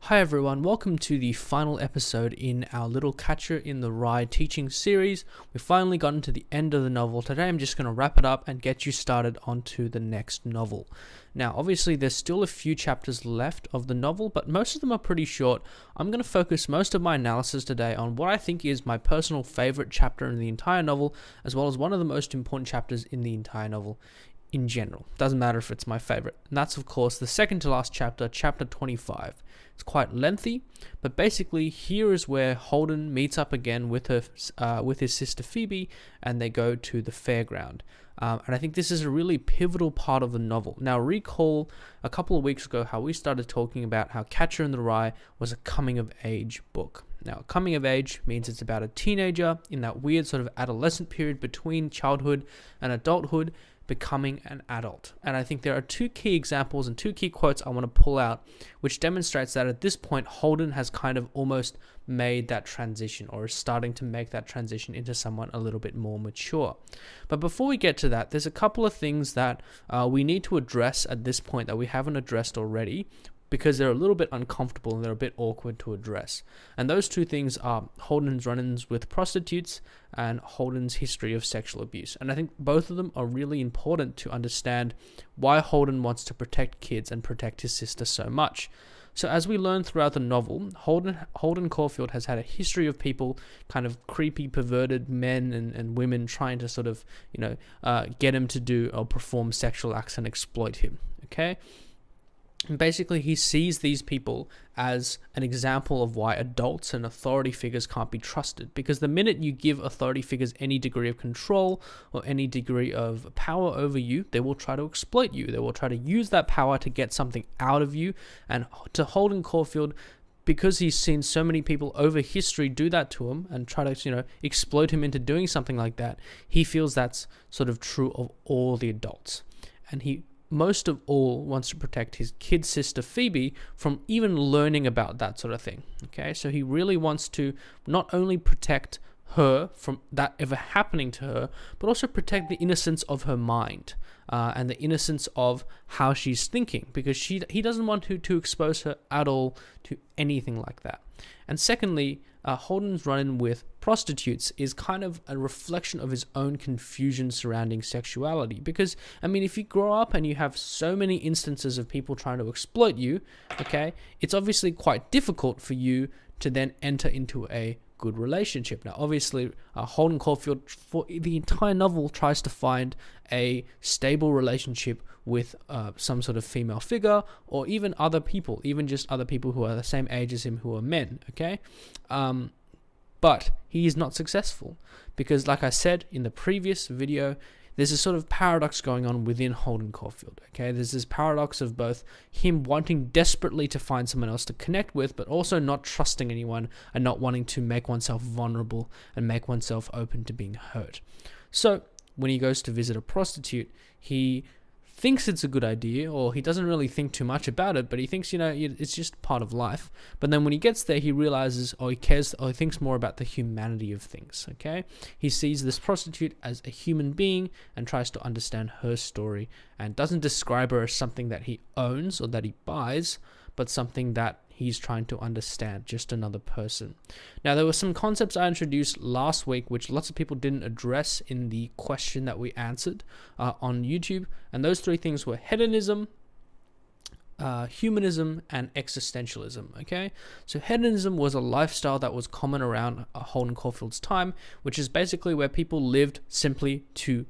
Hi everyone, welcome to the final episode in our little Catcher in the Rye teaching series. We've finally gotten to the end of the novel. Today I'm just going to wrap it up and get you started onto the next novel. Now obviously there's still a few chapters left of the novel, but most of them are pretty short. I'm going to focus most of my analysis today on what I think is my personal favorite chapter in the entire novel, as well as one of the most important chapters in the entire novel in general. Doesn't matter if it's my favorite. And that's of course the second to last chapter, chapter 25. It's quite lengthy, but basically here is where Holden meets up again with his sister Phoebe, and they go to the fairground. And I think this is a really pivotal part of the novel. Now recall a couple of weeks ago how we started talking about how Catcher in the Rye was a coming of age book. Now coming of age means it's about a teenager in that weird sort of adolescent period between childhood and adulthood, becoming an adult. And I think there are two key examples and two key quotes I want to pull out, which demonstrates that at this point Holden has kind of almost made that transition, or is starting to make that transition into someone a little bit more mature. But before we get to that, there's a couple of things that we need to address at this point that we haven't addressed already, because they're a little bit uncomfortable and they're a bit awkward to address. And those two things are Holden's run-ins with prostitutes and Holden's history of sexual abuse. And I think both of them are really important to understand why Holden wants to protect kids and protect his sister so much. So as we learn throughout the novel, Holden Caulfield has had a history of people, kind of creepy, perverted men and women trying to sort of, get him to do or perform sexual acts and exploit him, okay? And basically, he sees these people as an example of why adults and authority figures can't be trusted. Because the minute you give authority figures any degree of control or any degree of power over you, they will try to exploit you. They will try to use that power to get something out of you. And to Holden Caulfield, because he's seen so many people over history do that to him and try to, exploit him into doing something like that, he feels that's sort of true of all the adults. And he most of all wants to protect his kid sister Phoebe from even learning about that sort of thing. Okay, so he really wants to not only protect her from that ever happening to her, but also protect the innocence of her mind and the innocence of how she's thinking, because he doesn't want to expose her at all to anything like that. And secondly, Holden's run-in with prostitutes is kind of a reflection of his own confusion surrounding sexuality. Because, if you grow up and you have so many instances of people trying to exploit you, okay, it's obviously quite difficult for you to then enter into a good relationship. Now, obviously, Holden Caulfield, for the entire novel, tries to find a stable relationship with some sort of female figure, or even other people, even just other people who are the same age as him, who are men, okay? But he is not successful, because like I said in the previous video, there's a sort of paradox going on within Holden Caulfield, okay? There's this paradox of both him wanting desperately to find someone else to connect with, but also not trusting anyone and not wanting to make oneself vulnerable and make oneself open to being hurt. So when he goes to visit a prostitute, he thinks it's a good idea, or he doesn't really think too much about it, but he thinks, it's just part of life. But then when he gets there, he realizes, or he cares, or he thinks more about the humanity of things, okay? He sees this prostitute as a human being and tries to understand her story, and doesn't describe her as something that he owns or that he buys, but something that he's trying to understand, just another person. Now, there were some concepts I introduced last week which lots of people didn't address in the question that we answered on YouTube, and those three things were hedonism, humanism, and existentialism, okay? So hedonism was a lifestyle that was common around Holden Caulfield's time, which is basically where people lived simply to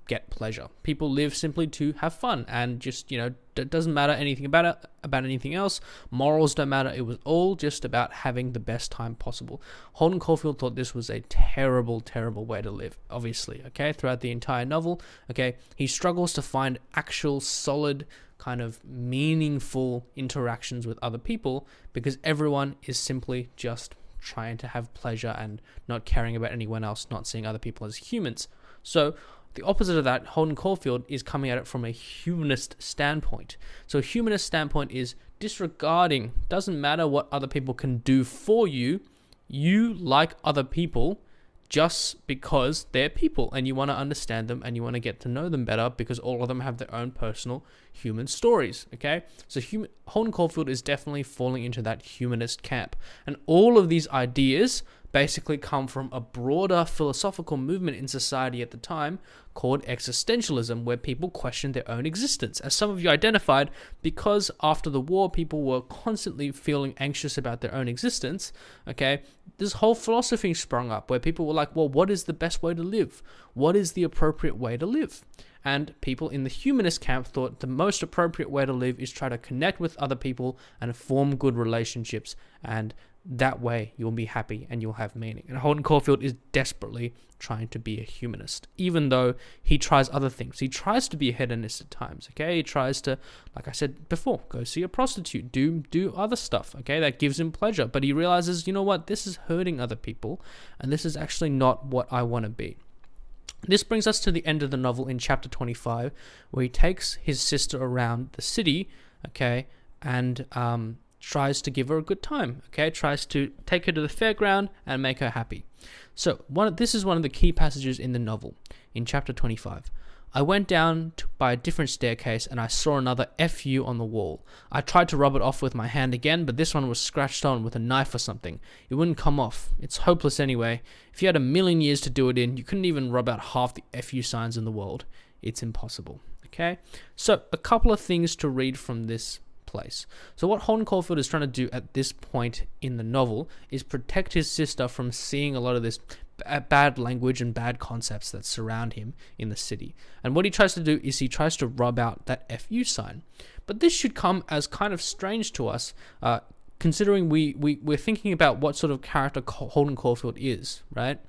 get pleasure. People live simply to have fun, and just, it doesn't matter anything about anything else. Morals don't matter. It was all just about having the best time possible. Holden Caulfield thought this was a terrible, terrible way to live, obviously, okay? Throughout the entire novel, okay? He struggles to find actual solid kind of meaningful interactions with other people, because everyone is simply just trying to have pleasure and not caring about anyone else, not seeing other people as humans. So the opposite of that, Holden Caulfield is coming at it from a humanist standpoint. So a humanist standpoint is disregarding, doesn't matter what other people can do for you, you, like other people, just because they're people and you want to understand them and you want to get to know them better because all of them have their own personal human stories, okay? So Holden Caulfield is definitely falling into that humanist camp. And all of these ideas basically come from a broader philosophical movement in society at the time called existentialism, where people questioned their own existence. As some of you identified, because after the war, people were constantly feeling anxious about their own existence, okay, this whole philosophy sprung up where people were like, well, what is the best way to live? What is the appropriate way to live? And people in the humanist camp thought the most appropriate way to live is try to connect with other people and form good relationships, and that way you'll be happy and you'll have meaning. And Holden Caulfield is desperately trying to be a humanist, even though he tries other things. He tries to be a hedonist at times, okay? He tries to, like I said before, go see a prostitute, do other stuff, okay? That gives him pleasure. But he realizes, you know what? This is hurting other people, and this is actually not what I want to be. This brings us to the end of the novel in chapter 25, where he takes his sister around the city, okay, and tries to give her a good time, okay, tries to take her to the fairground and make her happy. So this is one of the key passages in the novel, in chapter 25. I went down by a different staircase and I saw another FU on the wall. I tried to rub it off with my hand again, but this one was scratched on with a knife or something. It wouldn't come off. It's hopeless anyway. If you had 1,000,000 years to do it in, you couldn't even rub out half the FU signs in the world. It's impossible, okay? So a couple of things to read from this place. So what Holden Caulfield is trying to do at this point in the novel is protect his sister from seeing a lot of this bad language and bad concepts that surround him in the city. And what he tries to do is he tries to rub out that FU sign. But this should come as kind of strange to us, considering we're thinking about what sort of character Holden Caulfield is, right?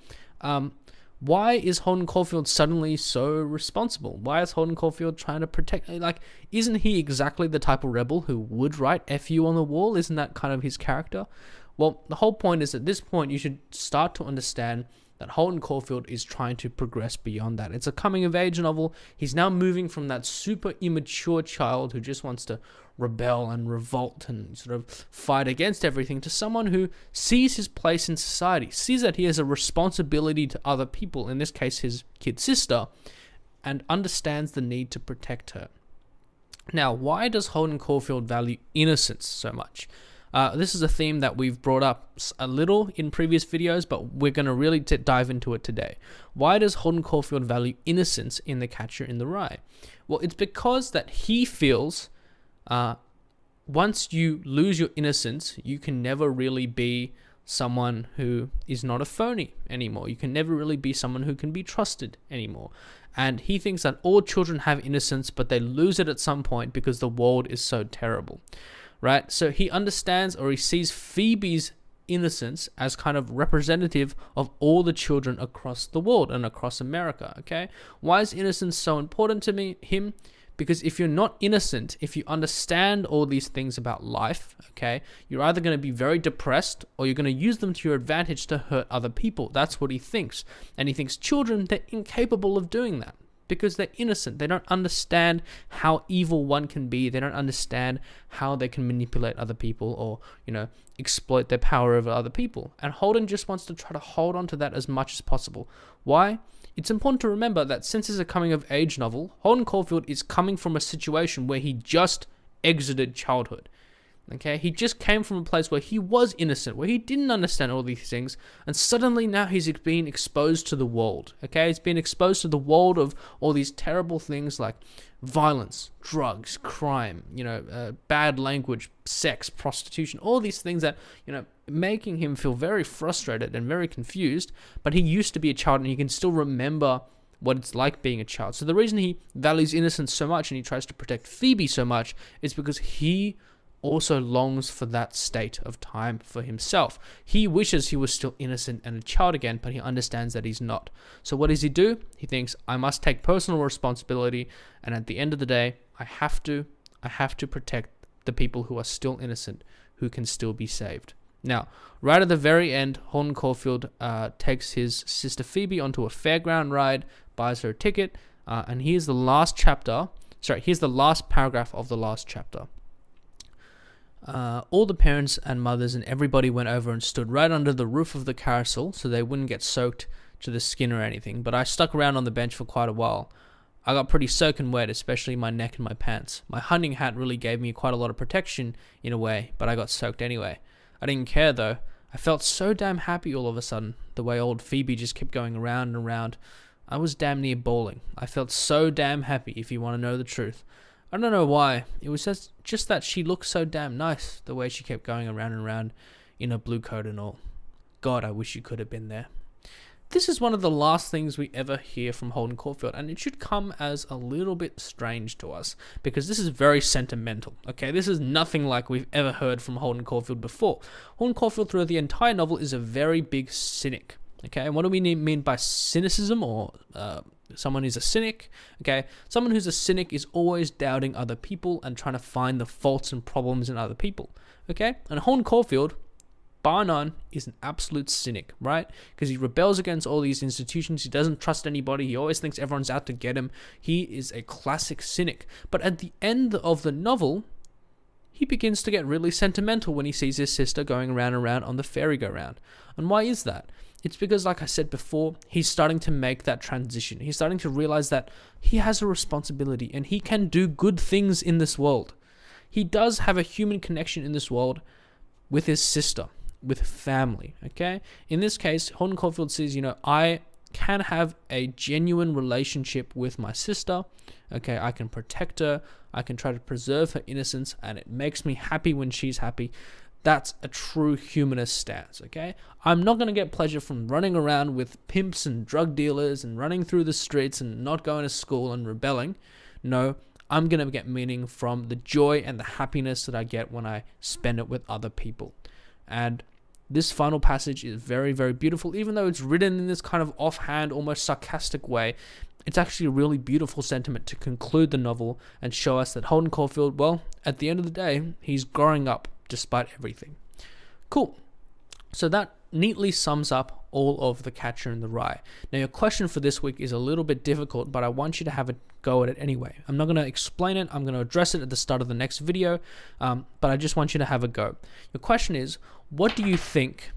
Why is Holden Caulfield suddenly so responsible? Why is Holden Caulfield trying to protect? Like, isn't he exactly the type of rebel who would write FU on the wall? Isn't that kind of his character? Well, the whole point is at this point, you should start to understand that Holden Caulfield is trying to progress beyond that. It's a coming-of-age novel. He's now moving from that super immature child who just wants to rebel and revolt and sort of fight against everything to someone who sees his place in society, sees that he has a responsibility to other people, in this case his kid sister, and understands the need to protect her. Now, why does Holden Caulfield value innocence so much? This is a theme that we've brought up a little in previous videos, but we're going to really dive into it today. Why does Holden Caulfield value innocence in The Catcher in the Rye? Well, it's because that he feels once you lose your innocence, you can never really be someone who is not a phony anymore. You can never really be someone who can be trusted anymore. And he thinks that all children have innocence, but they lose it at some point because the world is so terrible. Right? So he understands, or he sees Phoebe's innocence as kind of representative of all the children across the world and across America, okay? Why is innocence so important to him? Because if you're not innocent, if you understand all these things about life, okay, you're either going to be very depressed or you're going to use them to your advantage to hurt other people. That's what he thinks. And he thinks children, they're incapable of doing that. Because they're innocent. They don't understand how evil one can be. They don't understand how they can manipulate other people or, exploit their power over other people. And Holden just wants to try to hold on to that as much as possible. Why? It's important to remember that since it's a coming-of-age novel, Holden Caulfield is coming from a situation where he just exited childhood. Okay, he just came from a place where he was innocent, where he didn't understand all these things, and suddenly now he's being exposed to the world. Okay, he's been exposed to the world of all these terrible things like violence, drugs, crime, bad language, sex, prostitution, all these things that, making him feel very frustrated and very confused. But he used to be a child and he can still remember what it's like being a child. So the reason he values innocence so much and he tries to protect Phoebe so much is because he also longs for that state of time for himself. He wishes he was still innocent and a child again, but he understands that he's not. So what does he do? He thinks, I must take personal responsibility, and at the end of the day, I have to protect the people who are still innocent, who can still be saved. Now, right at the very end, Holden Caulfield takes his sister Phoebe onto a fairground ride, buys her a ticket, and here's the last paragraph of the last chapter. All the parents and mothers and everybody went over and stood right under the roof of the carousel so they wouldn't get soaked to the skin or anything, but I stuck around on the bench for quite a while. I got pretty soaking wet, especially my neck and my pants. My hunting hat really gave me quite a lot of protection in a way, but I got soaked anyway. I didn't care though. I felt so damn happy all of a sudden, the way old Phoebe just kept going around and around. I was damn near bawling. I felt so damn happy, if you want to know the truth. I don't know why. It was just that she looked so damn nice, the way she kept going around and around in a blue coat and all. God, I wish you could have been there. This is one of the last things we ever hear from Holden Caulfield, and it should come as a little bit strange to us, because this is very sentimental, okay? This is nothing like we've ever heard from Holden Caulfield before. Holden Caulfield, throughout the entire novel, is a very big cynic, okay? And what do we mean by cynicism, or someone who's a cynic? Okay, someone who's a cynic is always doubting other people and trying to find the faults and problems in other people, okay? And Holden Caulfield, bar none, is an absolute cynic, right? Because he rebels against all these institutions. He doesn't trust anybody. He always thinks everyone's out to get him. He is a classic cynic. But at the end of the novel, he begins to get really sentimental when he sees his sister going around and around on the merry-go-round. And why is that? It's because, like I said before, he's starting to make that transition. He's starting to realize that he has a responsibility and he can do good things in this world. He does have a human connection in this world with his sister, with family, okay? In this case, Holden Caulfield says, I can have a genuine relationship with my sister, okay? I can protect her, I can try to preserve her innocence, and it makes me happy when she's happy. That's a true humanist stance, okay? I'm not going to get pleasure from running around with pimps and drug dealers and running through the streets and not going to school and rebelling. No, I'm going to get meaning from the joy and the happiness that I get when I spend it with other people. And this final passage is very, very beautiful. Even though it's written in this kind of offhand, almost sarcastic way, it's actually a really beautiful sentiment to conclude the novel and show us that Holden Caulfield, well, at the end of the day, he's growing up despite everything. Cool. So that neatly sums up all of The Catcher in the Rye. Now, your question for this week is a little bit difficult, but I want you to have a go at it anyway. I'm not going to explain it. I'm going to address it at the start of the next video, but I just want you to have a go. Your question is, what do you think?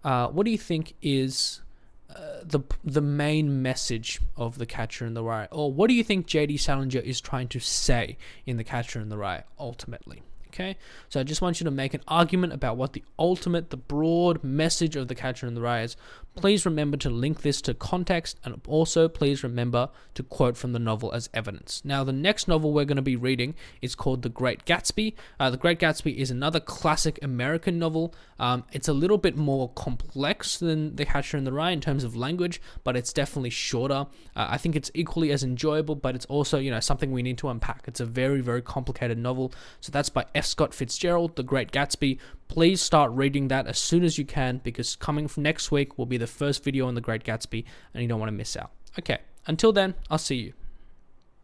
What do you think is the main message of The Catcher in the Rye, or what do you think J.D. Salinger is trying to say in The Catcher in the Rye ultimately? Okay, so I just want you to make an argument about what the broad message of The Catcher in the Rye is. Please remember to link this to context, and also please remember to quote from the novel as evidence. Now, the next novel we're going to be reading is called The Great Gatsby. The Great Gatsby is another classic American novel. It's a little bit more complex than The Catcher in the Rye in terms of language, but it's definitely shorter. I think it's equally as enjoyable, but it's also, something we need to unpack. It's a very, very complicated novel. So that's by F. Scott Fitzgerald, The Great Gatsby. Please start reading that as soon as you can, because coming from next week will be the first video on The Great Gatsby, and you don't want to miss out. Okay, until then, I'll see you.